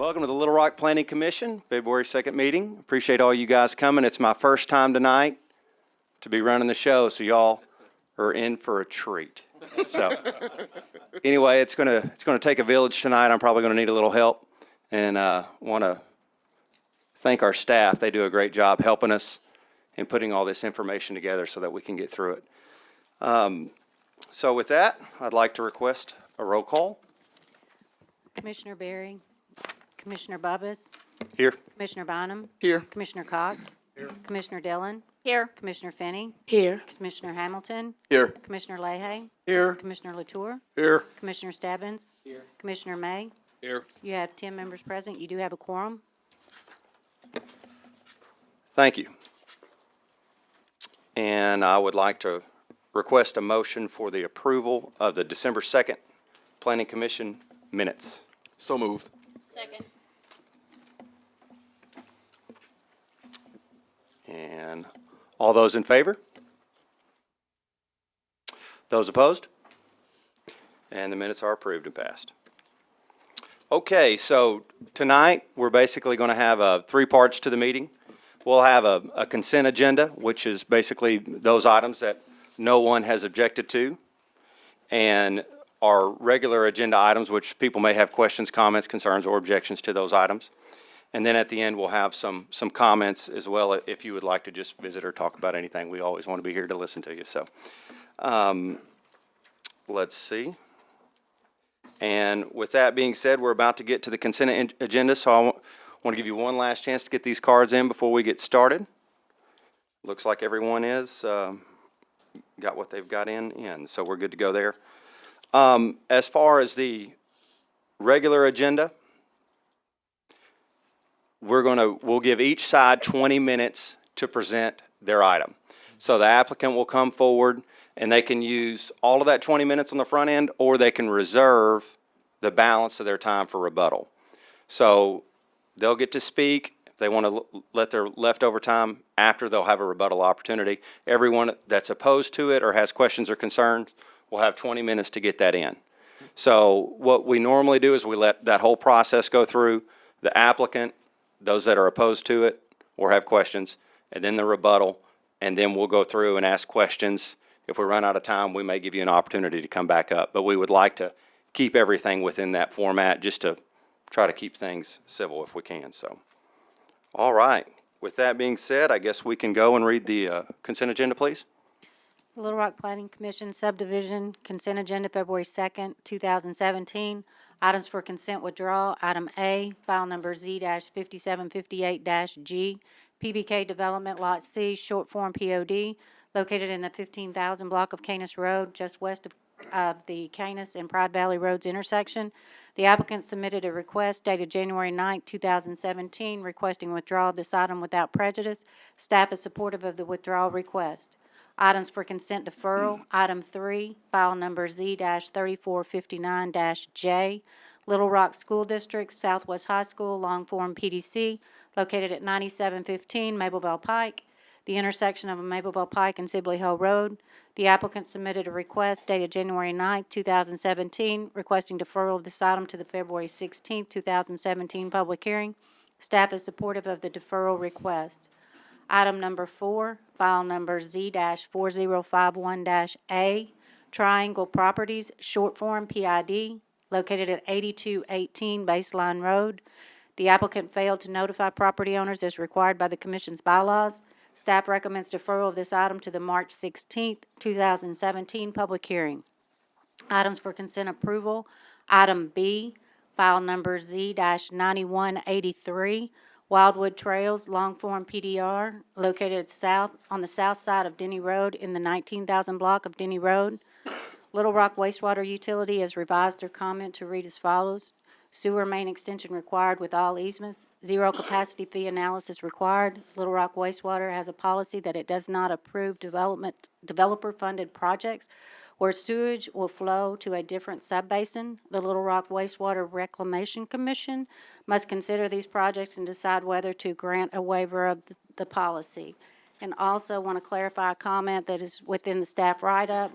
Welcome to the Little Rock Planning Commission, February 2nd meeting. Appreciate all you guys coming. It's my first time tonight to be running the show, so y'all are in for a treat. So anyway, it's gonna take a village tonight. I'm probably gonna need a little help, and want to thank our staff. They do a great job helping us in putting all this information together so that we can get through it. So with that, I'd like to request a roll call. Commissioner Berry, Commissioner Bubbas, Here. Commissioner Bynum, Here. Commissioner Cox, Commissioner Dillon, Here. Commissioner Finney, Here. Commissioner Hamilton, Here. Commissioner Leahy, Here. Commissioner Latour, Here. Commissioner Stebbins, Commissioner May. Here. You have 10 members present. You do have a quorum. Thank you. And I would like to request a motion for the approval of the December 2nd Planning Commission minutes. So moved. Second. And all those in favor? Those opposed? And the minutes are approved and passed. Okay, so tonight, we're basically going to have three parts to the meeting. We'll have a consent agenda, which is basically those items that no one has objected to, and our regular agenda items, which people may have questions, comments, concerns, or objections to those items. And then at the end, we'll have some comments as well, if you would like to just visit or talk about anything. We always want to be here to listen to you, so. Let's see. And with that being said, we're about to get to the consent agenda, so I want to give you one last chance to get these cards in before we get started. Looks like everyone is got what they've got in, so we're good to go there. As far as the regular agenda, we'll give each side 20 minutes to present their item. So the applicant will come forward and they can use all of that 20 minutes on the front end, or they can reserve the balance of their time for rebuttal. So they'll get to speak. If they want to let their leftover time after, they'll have a rebuttal opportunity. Everyone that's opposed to it or has questions or concerns will have 20 minutes to get that in. So what we normally do is we let that whole process go through, the applicant, those that are opposed to it or have questions, and then the rebuttal, and then we'll go through and ask questions. If we run out of time, we may give you an opportunity to come back up, but we would like to keep everything within that format just to try to keep things civil if we can. So, all right. With that being said, I guess we can go and read the consent agenda, please. Little Rock Planning Commission Subdivision Consent Agenda, February 2nd, 2017. Items for consent withdrawal. Item A, file number Z-5758-G, PBK Development Lot C, short form POD, located in the 15,000 block of Canis Road, just west of the Canis and Pride Valley Roads intersection. The applicant submitted a request dated January 9, 2017, requesting withdrawal of this item without prejudice. Staff is supportive of the withdrawal request. Items for consent deferral. Item 3, file number Z-3459-J, Little Rock School District, Southwest High School, long form PDC, located at 9715 Mapleville Pike, the intersection of Mapleville Pike and Sibley Hill Road. The applicant submitted a request dated January 9, 2017, requesting deferral of this item to the February 16, 2017 public hearing. Staff is supportive of the deferral request. Item number 4, file number Z-4051-A, Triangle Properties, short form PID, located at 8218 Baseline Road. The applicant failed to notify property owners as required by the Commission's bylaws. Staff recommends deferral of this item to the March 16, 2017 public hearing. Items for consent approval. Item B, file number Z-9183, Wildwood Trails, long form PDR, located on the south side of Denny Road in the 19,000 block of Denny Road. Little Rock Wastewater Utility has revised their comment to read as follows. Sewer main extension required with all easements. Zero capacity fee analysis required. Little Rock Wastewater has a policy that it does not approve developer-funded projects where sewage will flow to a different subbasin. The Little Rock Wastewater Reclamation Commission must consider these projects and decide whether to grant a waiver of the policy. And also want to clarify a comment that is within the staff write-up.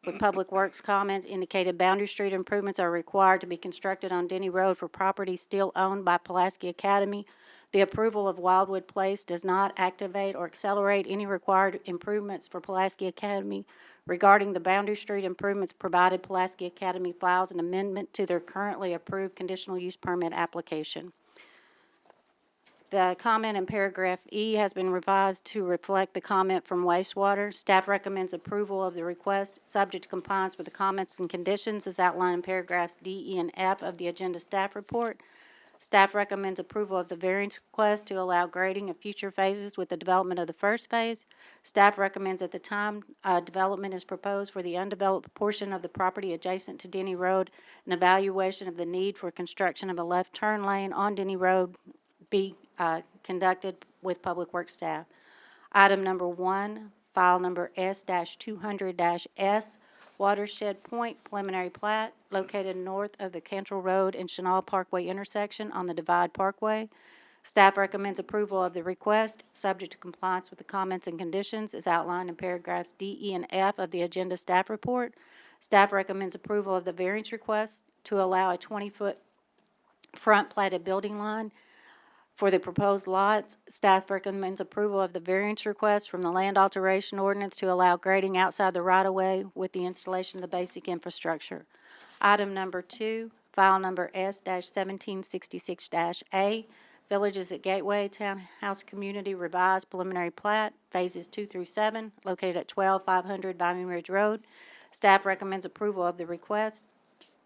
with Public Works comments indicated Boundary Street improvements are required to be constructed on Denny Road for property still owned by Pulaski Academy. The approval of Wildwood Place does not activate or accelerate any required improvements for Pulaski Academy. Regarding the Boundary Street improvements, provided Pulaski Academy files an amendment to their currently approved conditional use permit application. The comment in paragraph E has been revised to reflect the comment from wastewater. Staff recommends approval of the request, subject to compliance with the comments and conditions as outlined in paragraphs D, E, and F of the agenda staff report. Staff recommends approval of the variance request to allow grading of future phases with the development of the first phase. Staff recommends at the time development is proposed for the undeveloped portion of the property adjacent to Denny Road, an evaluation of the need for construction of a left turn lane on Denny Road be conducted with Public Works staff. Item number 1, file number S-200-S, Watershed Point preliminary plat located north of the Cantrell Road and Chenal Parkway intersection on the Divide Parkway. Staff recommends approval of the request, subject to compliance with the comments and conditions as outlined in paragraphs D, E, and F of the agenda staff report. Staff recommends approval of the variance request to allow a 20-foot front platted building line for the proposed lots. Staff recommends approval of the variance request from the land alteration ordinance to allow grading outside the right-of-way with the installation of the basic infrastructure. Item number 2, file number S-1766-A, Villages at Gateway Townhouse Community Revised Preliminary Plat, Phases 2 through 7, located at 12500 Diamond Ridge Road. Staff recommends approval of the request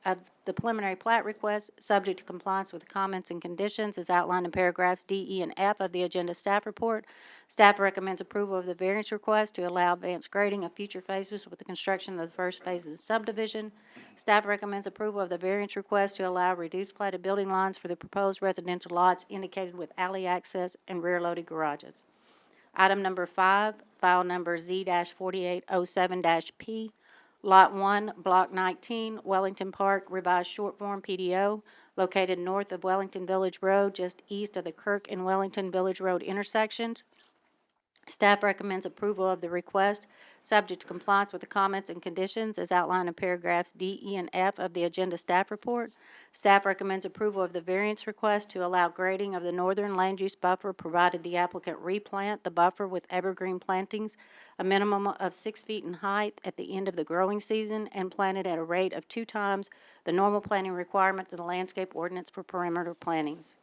of the preliminary plat request, subject to compliance with the comments and conditions as outlined in paragraphs D, E, and F of the agenda staff report. Staff recommends approval of the variance request to allow advanced grading of future phases with the construction of the first phase of the subdivision. Staff recommends approval of the variance request to allow reduced platted building lines for the proposed residential lots indicated with alley access and rear-loaded garages. Item number 5, file number Z-4807-P, Lot 1, Block 19, Wellington Park, revised short form PDO, located north of Wellington Village Road, just east of the Kirk and Wellington Village Road intersections. Staff recommends approval of the request, subject to compliance with the comments and conditions as outlined in paragraphs D, E, and F of the agenda staff report. Staff recommends approval of the variance request to allow grading of the northern land use buffer, provided the applicant replant the buffer with evergreen plantings, a minimum of 6 feet in height at the end of the growing season, and planted at a rate of 2 times the normal planting requirement of the landscape ordinance for perimeter plantings.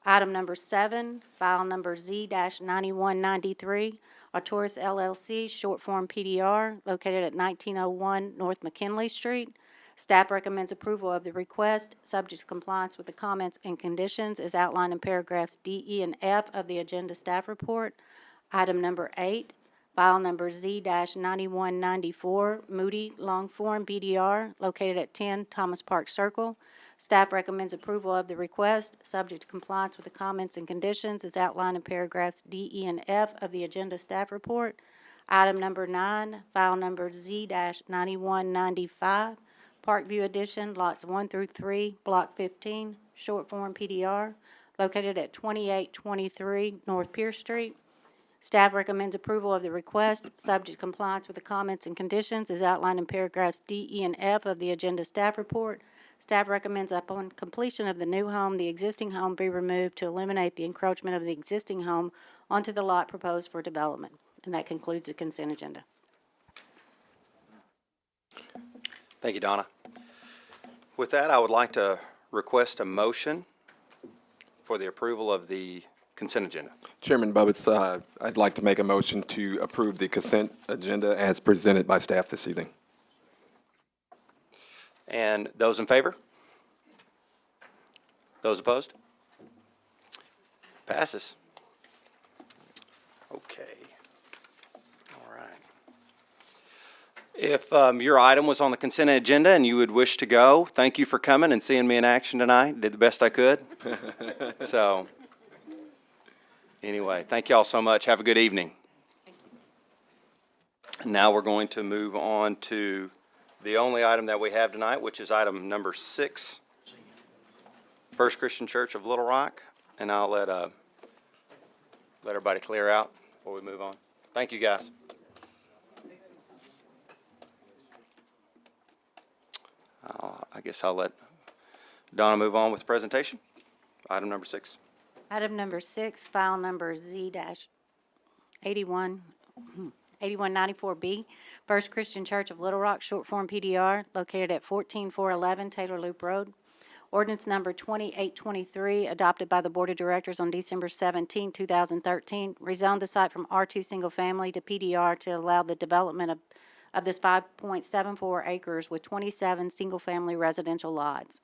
Item number 7, file number Z-9193, Artoris LLC, short form PDR, located at 1901 North McKinley Street. Staff recommends approval of the request, subject to compliance with the comments and conditions as outlined in paragraphs D, E, and F of the agenda staff report. Item number 8, file number Z-9194, Moody long form BDR, located at 10 Thomas Park Circle. Staff recommends approval of the request, subject to compliance with the comments and conditions as outlined in paragraphs D, E, and F of the agenda staff report. Item number 9, file number Z-9195, Parkview Edition, lots 1 through 3, block 15, short form PDR, located at 2823 North Pierce Street. Staff recommends approval of the request, subject to compliance with the comments and conditions as outlined in paragraphs D, E, and F of the agenda staff report. Staff recommends upon completion of the new home, the existing home be removed to eliminate the encroachment of the existing home onto the lot proposed for development. And that concludes the consent agenda. Thank you, Donna. With that, I would like to request a motion for the approval of the consent agenda. Chairman Bubbitts, I'd like to make a motion to approve the consent agenda as presented by staff this evening. And those in favor? Those opposed? Passes. Okay. All right. If your item was on the consent agenda and you would wish to go, thank you for coming and seeing me in action tonight. Did the best I could. So, anyway, thank you all so much. Have a good evening. Now we're going to move on to the only item that we have tonight, which is item number 6, First Christian Church of Little Rock. And I'll let everybody clear out before we move on. Thank you, guys. I guess I'll let Donna move on with the presentation. Item number 6. Item number 6, file number Z-8194B, First Christian Church of Little Rock, short form PDR, located at 14411 Taylor Loop Road. Ordinance number 2823, adopted by the Board of Directors on December 17, 2013, rezoned the site from R2 Single Family to PDR to allow the development of this 5.74 acres with 27 single-family residential lots.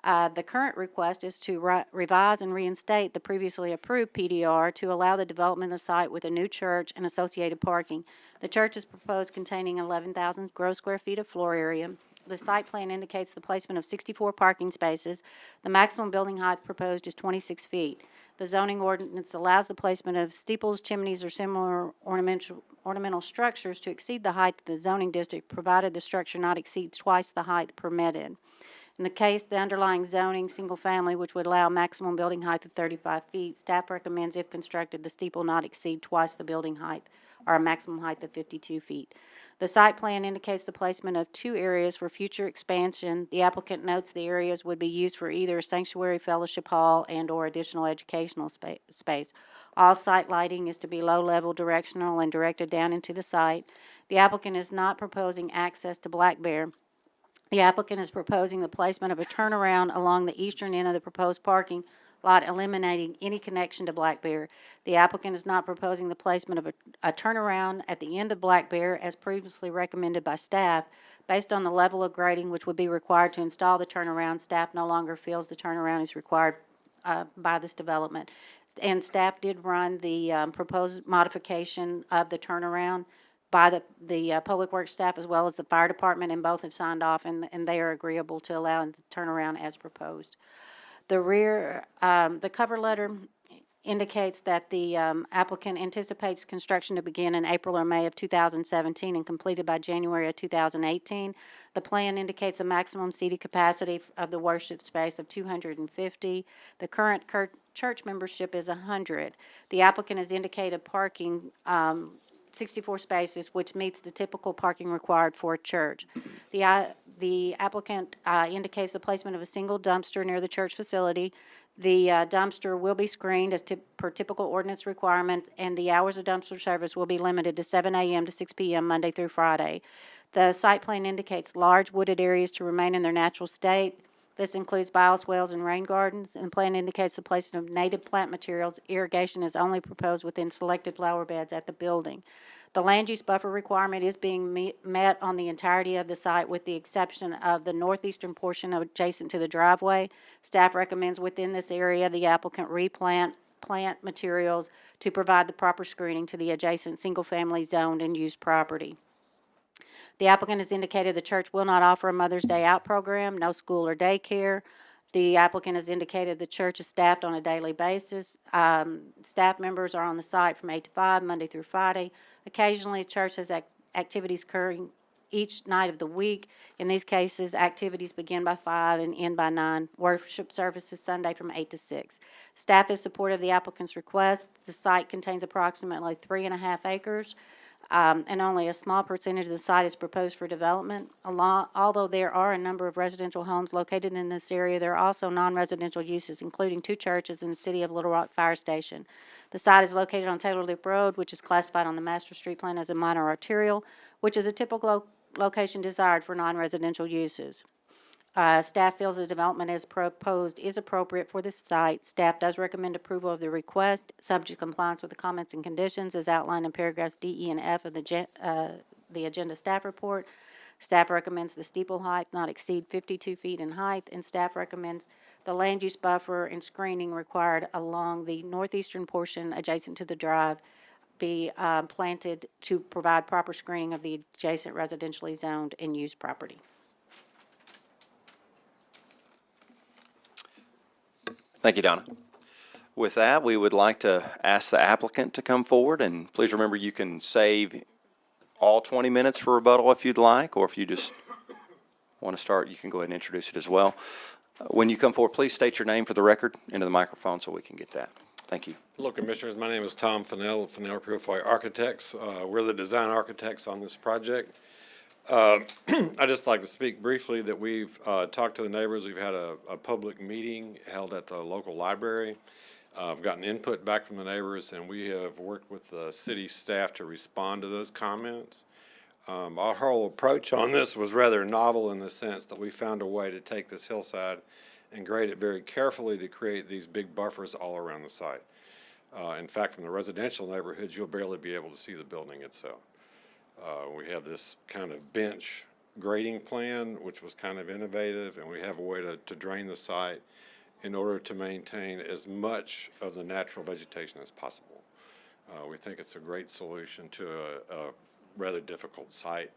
The current request is to revise and reinstate the previously approved PDR to allow the development of the site with a new church and associated parking. The church is proposed containing 11,000 gross square feet of floor area. The site plan indicates the placement of 64 parking spaces. The maximum building height proposed is 26 feet. The zoning ordinance allows the placement of steeples, chimneys, or similar ornamental structures to exceed the height of the zoning district, provided the structure not exceed twice the height permitted. In the case, the underlying zoning, single-family, which would allow maximum building height of 35 feet, staff recommends, if constructed, the steeple not exceed twice the building height, or a maximum height of 52 feet. The site plan indicates the placement of 2 areas for future expansion. The applicant notes the areas would be used for either a sanctuary, fellowship hall, and/or additional educational space. All site lighting is to be low-level, directional, and directed down into the site. The applicant is not proposing access to Black Bear. The applicant is proposing the placement of a turnaround along the eastern end of the proposed parking lot, eliminating any connection to Black Bear. The applicant is not proposing the placement of a turnaround at the end of Black Bear as previously recommended by staff. Based on the level of grading which would be required to install the turnaround, staff no longer feels the turnaround is required by this development. And staff did run the proposed modification of the turnaround by the Public Works staff as well as the fire department, and both have signed off, and they are agreeable to allowing the turnaround as proposed. The cover letter indicates that the applicant anticipates construction to begin in April or May of 2017 and completed by January of 2018. The plan indicates a maximum seating capacity of the worship space of 250. The current church membership is 100. The applicant has indicated parking 64 spaces, which meets the typical parking required for a church. The applicant indicates the placement of a single dumpster near the church facility. The dumpster will be screened as per typical ordinance requirements, and the hours of dumpster service will be limited to 7 a.m. to 6 p.m. Monday through Friday. The site plan indicates large wooded areas to remain in their natural state. This includes bioswales and rain gardens, and the plan indicates the placement of native plant materials. Irrigation is only proposed within selected flower beds at the building. The land use buffer requirement is being met on the entirety of the site with the exception of the northeastern portion adjacent to the driveway. Staff recommends within this area the applicant replant plant materials to provide the proper screening to the adjacent single-family zoned and used property. The applicant has indicated the church will not offer a Mother's Day Out program, no school or daycare. The applicant has indicated the church is staffed on a daily basis. Staff members are on the site from 8 to 5, Monday through Friday. Occasionally, church has activities occurring each night of the week. In these cases, activities begin by 5 and end by 9. Worship services Sunday from 8 to 6. Staff is supportive of the applicant's request. The site contains approximately 3.5 acres. And only a small percentage of the site is proposed for development. Although there are a number of residential homes located in this area, there are also non-residential uses, including 2 churches and the City of Little Rock Fire Station. The site is located on Taylor Loop Road, which is classified on the master street plan as a minor arterial, which is a typical location desired for non-residential uses. Staff feels the development as proposed is appropriate for this site. Staff does recommend approval of the request, subject to compliance with the comments and conditions as outlined in paragraphs D, E, and F of the agenda staff report. Staff recommends the steeple height not exceed 52 feet in height, and staff recommends the land use buffer and screening required along the northeastern portion adjacent to the drive be planted to provide proper screening of the adjacent residentially zoned and used property. Thank you, Donna. With that, we would like to ask the applicant to come forward, and please remember you can save all 20 minutes for rebuttal if you'd like, or if you just want to start, you can go ahead and introduce it as well. When you come forward, please state your name for the record into the microphone so we can get that. Thank you. Hello, Commissioners. My name is Tom Fennell, Fennell Purify Architects. We're the design architects on this project. I'd just like to speak briefly that we've talked to the neighbors. We've had a public meeting held at the local library. I've gotten input back from the neighbors, and we have worked with the city staff to respond to those comments. Our whole approach on this was rather novel in the sense that we found a way to take this hillside and grade it very carefully to create these big buffers all around the site. In fact, from the residential neighborhoods, you'll barely be able to see the building itself. We have this kind of bench grading plan, which was kind of innovative, and we have a way to drain the site in order to maintain as much of the natural vegetation as possible. We think it's a great solution to a rather difficult site.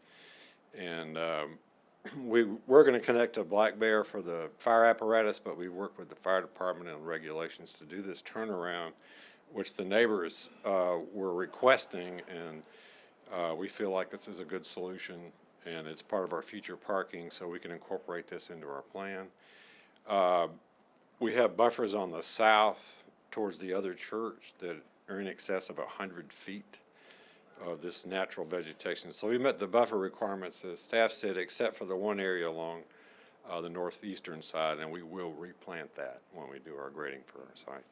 And we're going to connect to Black Bear for the fire apparatus, but we work with the fire department and regulations to do this turnaround, which the neighbors were requesting, and we feel like this is a good solution, and it's part of our future parking, so we can incorporate this into our plan. We have buffers on the south towards the other church that are in excess of 100 feet of this natural vegetation. So we met the buffer requirements, as staff said, except for the one area along the northeastern side, and we will replant that when we do our grading for our site.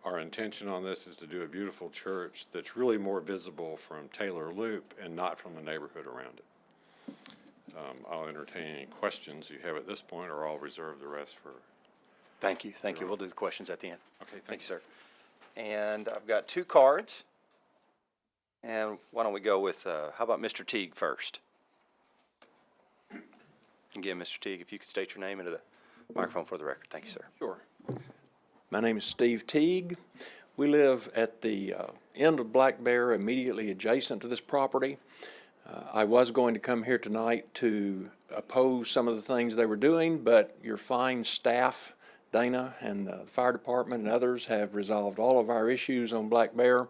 Our intention on this is to do a beautiful church that's really more visible from Taylor Loop and not from the neighborhood around it. I'll entertain any questions you have at this point, or I'll reserve the rest for. Thank you, thank you. We'll do the questions at the end. Okay, Thank you, sir. And I've got 2 cards. And why don't we go with, how about Mr. Teague first? Again, Mr. Teague, if you could state your name into the microphone for the record. Thank you, sir. Sure. My name is Steve Teague. We live at the end of Black Bear, immediately adjacent to this property. I was going to come here tonight to oppose some of the things they were doing, but your fine staff, Dana and the fire department and others, have resolved all of our issues on Black Bear.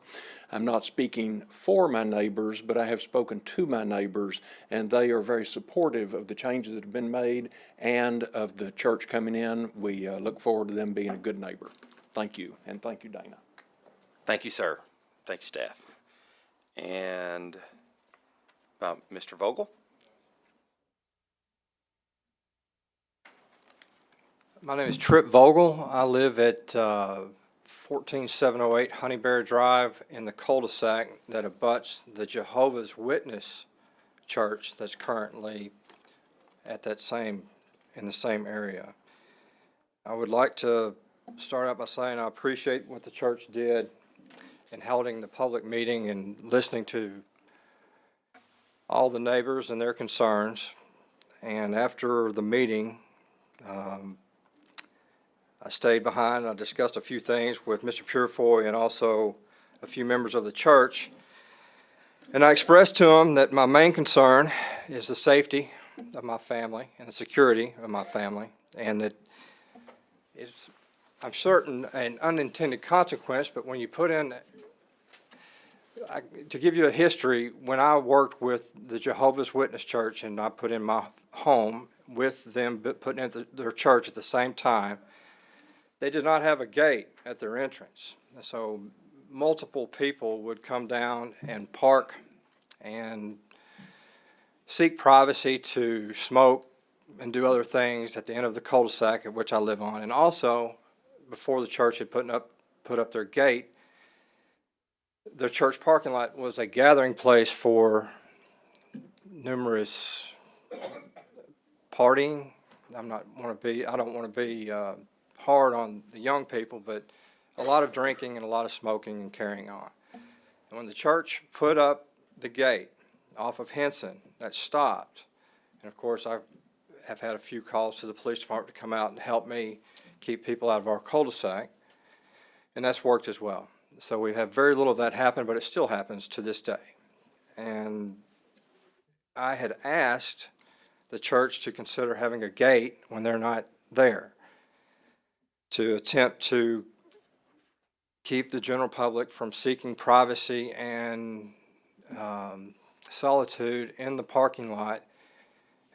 I'm not speaking for my neighbors, but I have spoken to my neighbors, and they are very supportive of the changes that have been made and of the church coming in. We look forward to them being a good neighbor. Thank you, and thank you, Dana. Thank you, sir. Thank you, staff. And about Mr. Vogel? My name is Trip Vogel. I live at 14708 Honey Bear Drive in the cul-de-sac that abuts the Jehovah's Witness church that's currently at in the same area. I would like to start out by saying I appreciate what the church did in holding the public meeting and listening to all the neighbors and their concerns. And after the meeting, I stayed behind. I discussed a few things with Mr. Purefoy and also a few members of the church. And I expressed to him that my main concern is the safety of my family and the security of my family, and that it's, I'm certain, an unintended consequence, but when you put in, to give you a history, when I worked with the Jehovah's Witness Church and I put in my home with them putting in their church at the same time, they did not have a gate at their entrance. So multiple people would come down and park and seek privacy to smoke and do other things at the end of the cul-de-sac at which I live on. And also, before the church had put up their gate, their church parking lot was a gathering place for numerous partying. I don't want to be hard on the young people, but a lot of drinking and a lot of smoking and carrying on. And when the church put up the gate off of Henson, that stopped. And of course, I have had a few calls to the police department to come out and help me keep people out of our cul-de-sac, and that's worked as well. So we have very little of that happen, but it still happens to this day. And I had asked the church to consider having a gate when they're not there, to attempt to keep the general public from seeking privacy and solitude in the parking lot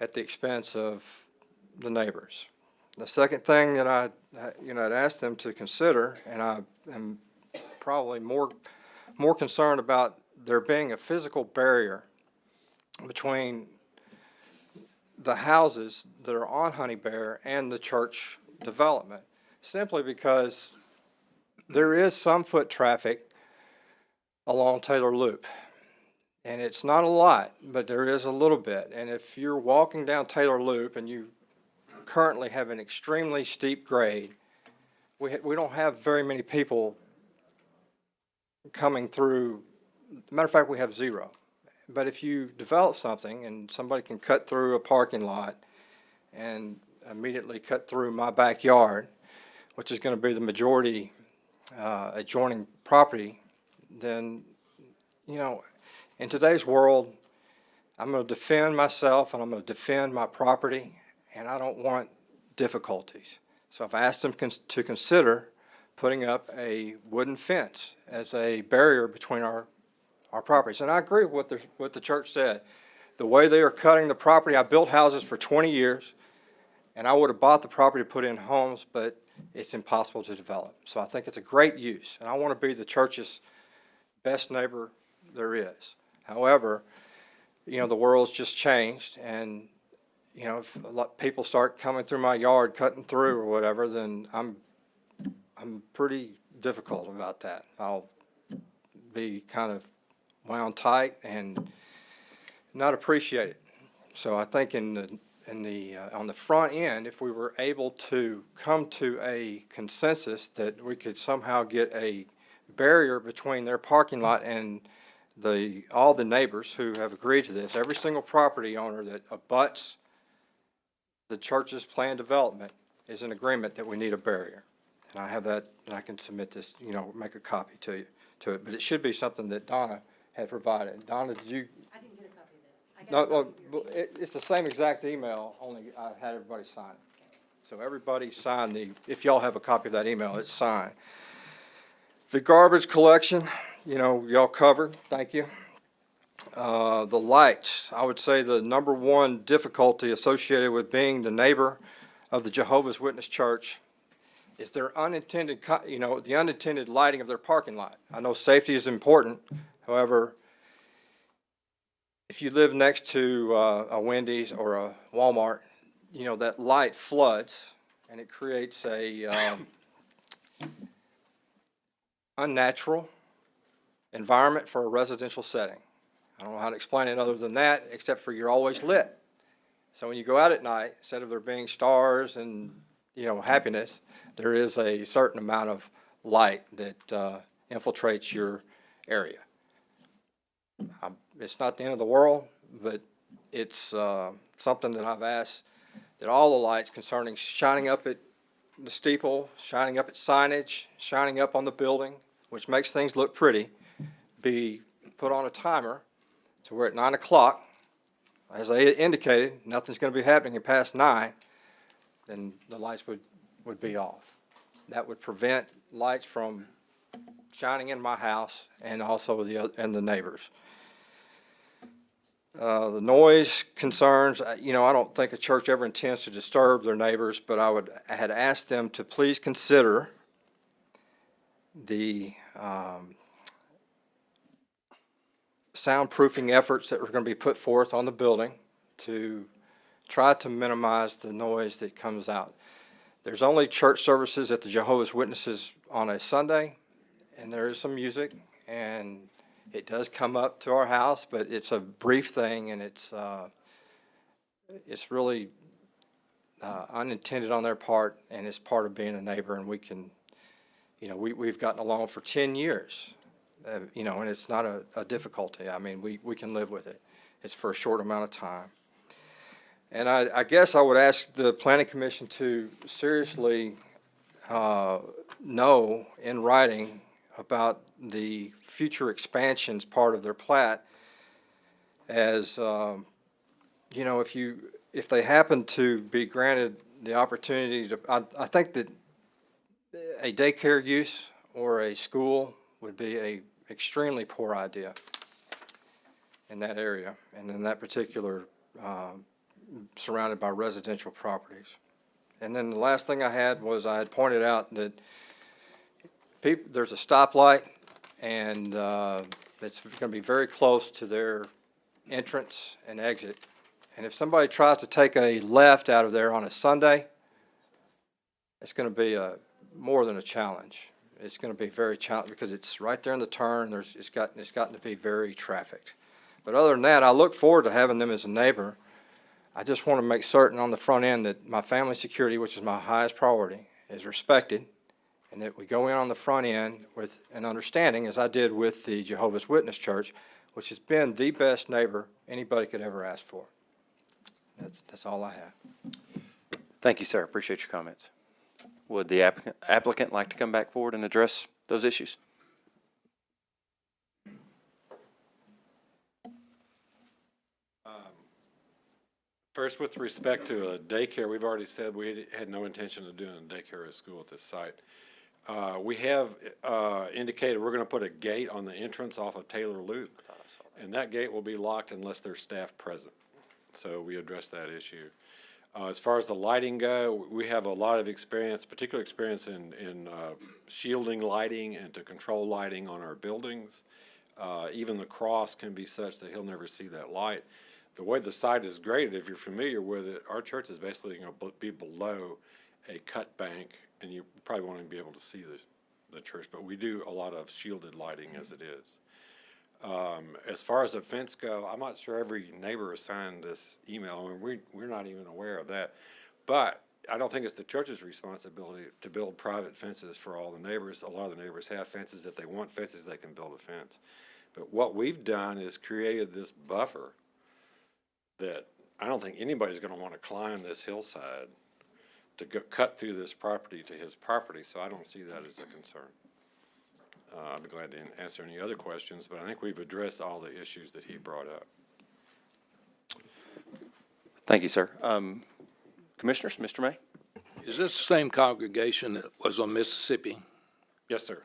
at the expense of the neighbors. The second thing that I'd asked them to consider, and I am probably more concerned about there being a physical barrier between the houses that are on Honey Bear and the church development, simply because there is some foot traffic along Taylor Loop. And it's not a lot, but there is a little bit. And if you're walking down Taylor Loop and you currently have an extremely steep grade, we don't have very many people coming through. Matter of fact, we have zero. But if you develop something and somebody can cut through a parking lot and immediately cut through my backyard, which is going to be the majority adjoining property, then, you know, in today's world, I'm going to defend myself and I'm going to defend my property, and I don't want difficulties. So I've asked them to consider putting up a wooden fence as a barrier between our properties. And I agree with what the church said. The way they are cutting the property, I built houses for 20 years, and I would have bought the property to put in homes, but it's impossible to develop. So I think it's a great use, and I want to be the church's best neighbor there is. However, you know, the world's just changed, and, you know, if a lot people start coming through my yard, cutting through or whatever, then I'm pretty difficult about that. I'll be kind of wound tight and not appreciate it. So I think on the front end, if we were able to come to a consensus that we could somehow get a barrier between their parking lot and all the neighbors who have agreed to this, every single property owner that abuts the church's planned development is in agreement that we need a barrier. And I have that, and I can submit this, you know, make a copy to it. But it should be something that Donna had provided. Donna, did you? I didn't get a copy of that. I got No, well, it's the same exact email, only I had everybody sign it. So everybody signed if y'all have a copy of that email, it's signed. The garbage collection, you know, y'all covered, thank you. The lights, I would say the number one difficulty associated with being the neighbor of the Jehovah's Witness Church is their unintended, the unintended lighting of their parking lot. I know safety is important. However, if you live next to a Wendy's or a Walmart, you know, that light floods and it creates a unnatural environment for a residential setting. I don't know how to explain it other than that, except for you're always lit. So when you go out at night, instead of there being stars and, you know, happiness, there is a certain amount of light that infiltrates your area. It's not the end of the world, but it's something that I've asked that all the lights concerning shining up at the steeple, shining up at signage, shining up on the building, which makes things look pretty, be put on a timer to where at 9 o'clock, as they indicated, nothing's going to be happening past 9, then the lights would be off. That would prevent lights from shining in my house and also the neighbors. The noise concerns, you know, I don't think a church ever intends to disturb their neighbors, but I had asked them to please consider the soundproofing efforts that were going to be put forth on the building to try to minimize the noise that comes out. There's only church services at the Jehovah's Witnesses on a Sunday, and there is some music, and it does come up to our house, but it's a brief thing, and it's really unintended on their part, and it's part of being a neighbor, and we can, you know, we've gotten along for 10 years, you know, and it's not a difficulty. I mean, we can live with it. It's for a short amount of time. And I guess I would ask the Planning Commission to seriously know in writing about the future expansions part of their plat, as you know, if they happen to be granted the opportunity to, I think that a daycare use or a school would be a extremely poor idea in that area and in that particular surrounded by residential properties. And then the last thing I had was I had pointed out that there's a stoplight, and it's going to be very close to their entrance and exit. And if somebody tries to take a left out of there on a Sunday, it's going to be more than a challenge. It's going to be very challenging because it's right there in the turn. It's gotten to be very trafficked. But other than that, I look forward to having them as a neighbor. I just want to make certain on the front end that my family security, which is my highest priority, is respected, and that we go in on the front end with an understanding, as I did with the Jehovah's Witness Church, which has been the best neighbor anybody could ever ask for. That's all I have. Thank you, sir. Appreciate your comments. Would the applicant like to come back forward and address those issues? First, with respect to a daycare, we've already said we had no intention of doing a daycare at school at this site. We have indicated we're going to put a gate on the entrance off of Taylor Loop, and that gate will be locked unless there's staff present. So we addressed that issue. As far as the lighting go, we have a lot of experience, particular experience in shielding lighting and to control lighting on our buildings. Even the cross can be such that he'll never see that light. The way the site is graded, if you're familiar with it, our church is basically going to be below a cut bank, and you probably won't even be able to see the church, but we do a lot of shielded lighting as it is. As far as the fence go, I'm not sure every neighbor assigned this email. I mean, we're not even aware of that. But I don't think it's the church's responsibility to build private fences for all the neighbors. A lot of the neighbors have fences. If they want fences, they can build a fence. But what we've done is created this buffer that I don't think anybody's going to want to climb this hillside to cut through this property to his property, so I don't see that as a concern. I'd be glad to answer any other questions, but I think we've addressed all the issues that he brought up. Thank you, sir. Commissioners, Mr. May? Is this the same congregation that was on Mississippi? Yes, sir.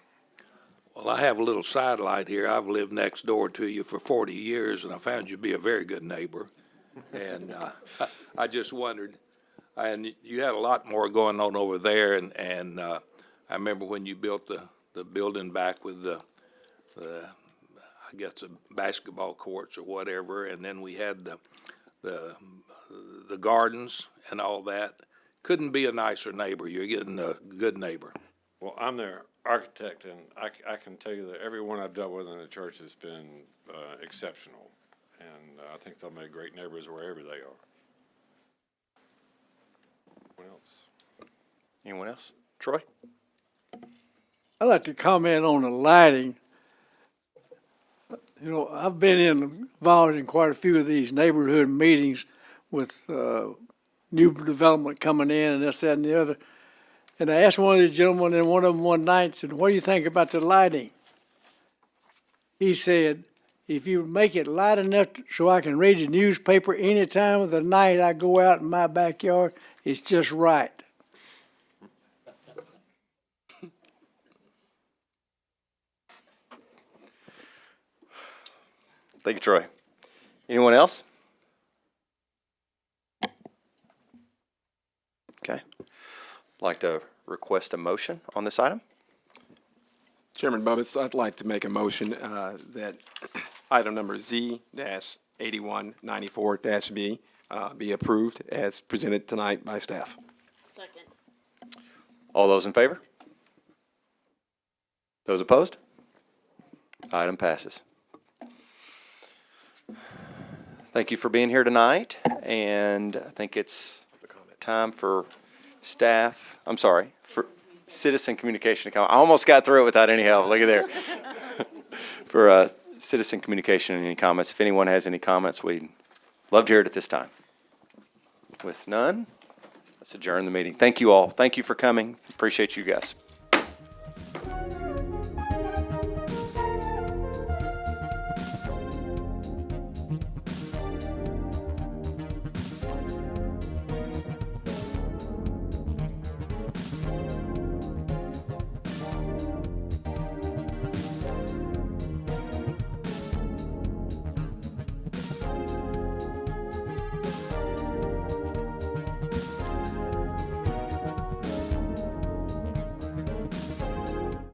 Well, I have a little sidelight here. I've lived next door to you for 40 years, and I found you to be a very good neighbor. And I just wondered, and you had a lot more going on over there, and I remember when you built the building back with the I guess the basketball courts or whatever, and then we had the gardens and all that. Couldn't be a nicer neighbor. You're getting a good neighbor. Well, I'm their architect, and I can tell you that everyone I've dealt with in the church has been exceptional, and I think they'll make great neighbors wherever they are. What else? Anyone else? Troy? I'd like to comment on the lighting. You know, I've been involved in quite a few of these neighborhood meetings with new development coming in and this, that, and the other. And I asked one of these gentlemen, and one of them one night said, "What do you think about the lighting?" He said, "If you make it light enough so I can read the newspaper any time of the night I go out in my backyard, it's just right." Thank you, Troy. Anyone else? Okay. Like to request a motion on this item? Chairman Bubbitts, I'd like to make a motion that item number Z-8194-B be approved as presented tonight by staff. Second. All those in favor? Those opposed? Item passes. Thank you for being here tonight, and I think it's time for staff, I'm sorry, for citizen communication to come. I almost got through it without any help. Look at there. For citizen communication and any comments. If anyone has any comments, we'd love to hear it at this time. With none, let's adjourn the meeting. Thank you all. Thank you for coming. Appreciate you guys.